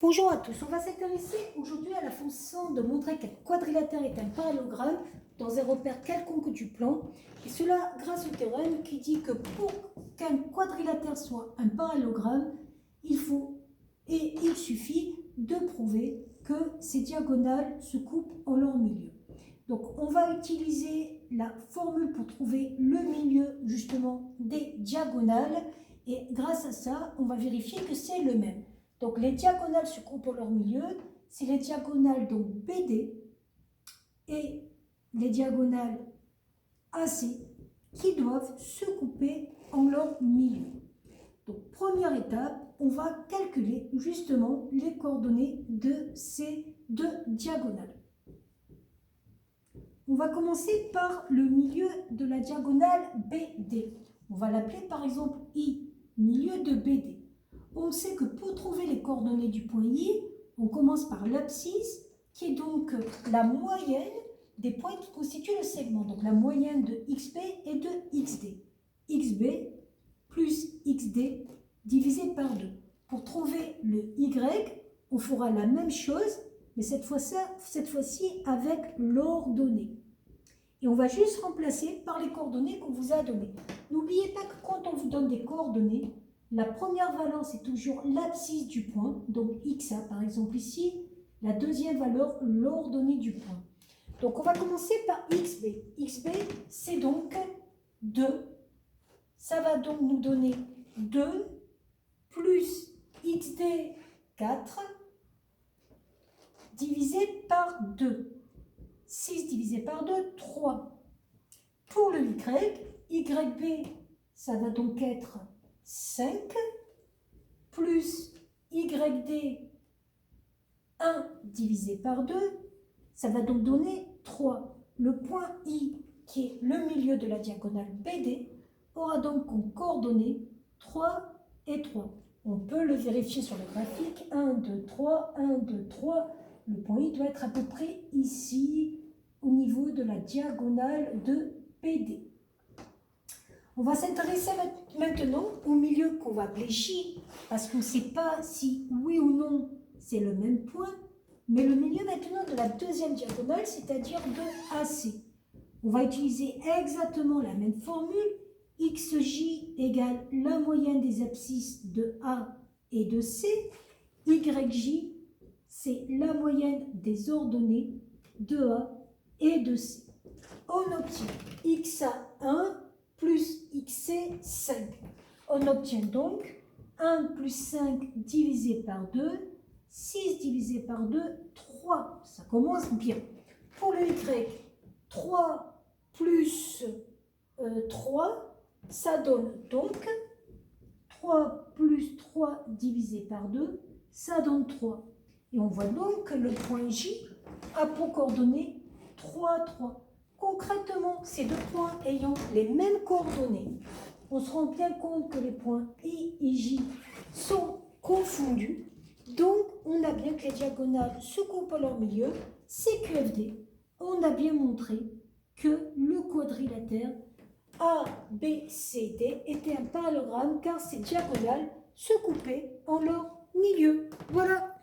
Bonjour à tous, on va s'intéresser aujourd'hui à la façon de montrer qu'un quadrilatère est un parallélogramme dans un repère quelconque du plan, et cela grâce au théorème qui dit que pour qu'un quadrilatère soit un parallélogramme, il suffit de prouver que ces diagonales se coupent en leur milieu. Donc on va utiliser la formule pour trouver le milieu justement des diagonales, et grâce à ça, on va vérifier que c'est le même. Donc les diagonales se coupent en leur milieu, c'est les diagonales donc BD et les diagonales AC qui doivent se couper en leur milieu. Donc première étape, on va calculer justement les coordonnées de ces deux diagonales. On va commencer par le milieu de la diagonale BD. On va l'appeler par exemple I, milieu de BD. On sait que pour trouver les coordonnées du point I, on commence par l'abscisse, qui est donc la moyenne des points qui constituent le segment. Donc la moyenne de XB et de XD. XB plus XD divisé par 2. Pour trouver le Y, on fera la même chose, mais cette fois-ci avec l'ordonnée. Et on va juste remplacer par les coordonnées qu'on vous a données. N'oubliez pas que quand on vous donne des coordonnées, la première valeur, c'est toujours l'abscisse du point, donc XA par exemple ici. La deuxième valeur, l'ordonnée du point. Donc on va commencer par XB. XB, c'est donc 2. Ça va donc nous donner 2 plus XD 4 divisé par 2. 6 divisé par 2, 3. Pour le YB, ça va donc être 5 plus YD 1 divisé par 2, ça va donc donner 3. Le point I, qui est le milieu de la diagonale BD, aura donc comme coordonnées 3 et 3. On peut le vérifier sur le graphique. 1, 2, 3, 1, 2, 3. Le point I doit être à peu près ici, au niveau de la diagonale de BD. On va s'intéresser maintenant au milieu qu'on va appeler J, parce qu'on ne sait pas si oui ou non c'est le même point, mais le milieu maintenant de la deuxième diagonale, c'est-à-dire de AC. On va utiliser exactement la même formule, XJ égale la moyenne des abscisses de A et de C, YJ, c'est la moyenne des ordonnées de A et de C. On obtient XA1 plus XC 5. On obtient donc 1 plus 5 divisé par 2, 6 divisé par 2, 3. Ça commence bien. Pour le Y, 3 plus 3, ça donne donc 3 plus 3 divisé par 2, ça donne 3. Et on voit donc que le point J a pour coordonnées 3, 3. Concrètement, ces deux points ayant les mêmes coordonnées, on se rend bien compte que les points I et J sont confondus. Donc, on a bien que les diagonales se coupent à leur milieu. C'est QFD. On a bien montré que le quadrilatère ABCD était un parallélogramme car ces diagonales se coupaient en leur milieu. Voilà.